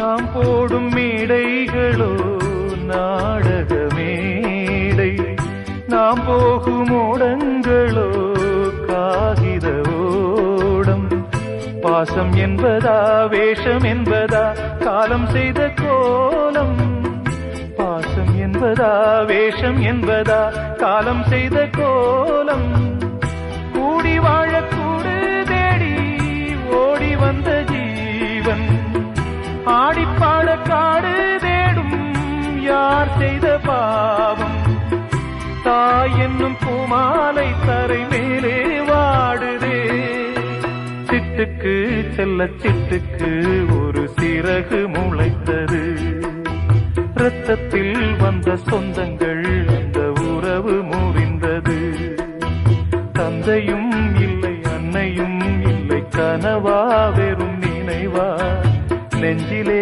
நாம் போடும் மேடைகளோ நாடக மேடை, நாம் போகும் ஓடங்களோ காகித ஓடம். பாசம் என்பதா வேஷம் என்பதா காலம் செய்த கோலம், பாசம் என்பதா வேஷம் என்பதா காலம் செய்த கோலம். கூடி வாழக்கூடு தேடி ஓடி வந்த ஜீவன், ஆடிப்பாட காடு தேடும் யார் செய்த பாவம். தாய் என்னும் பூமாலை தரை மேலே வாடுதே, சிட்டுக்கு செல்ல சிட்டுக்கு ஒரு சிறகு முளைத்தது. இரத்தத்தில் வந்த சொந்தங்கள் அந்த உறவு முறிந்தது. தந்தையும் இல்லை அன்னையும் இல்லை, கனவா வெறும் நினைவா நெஞ்சிலே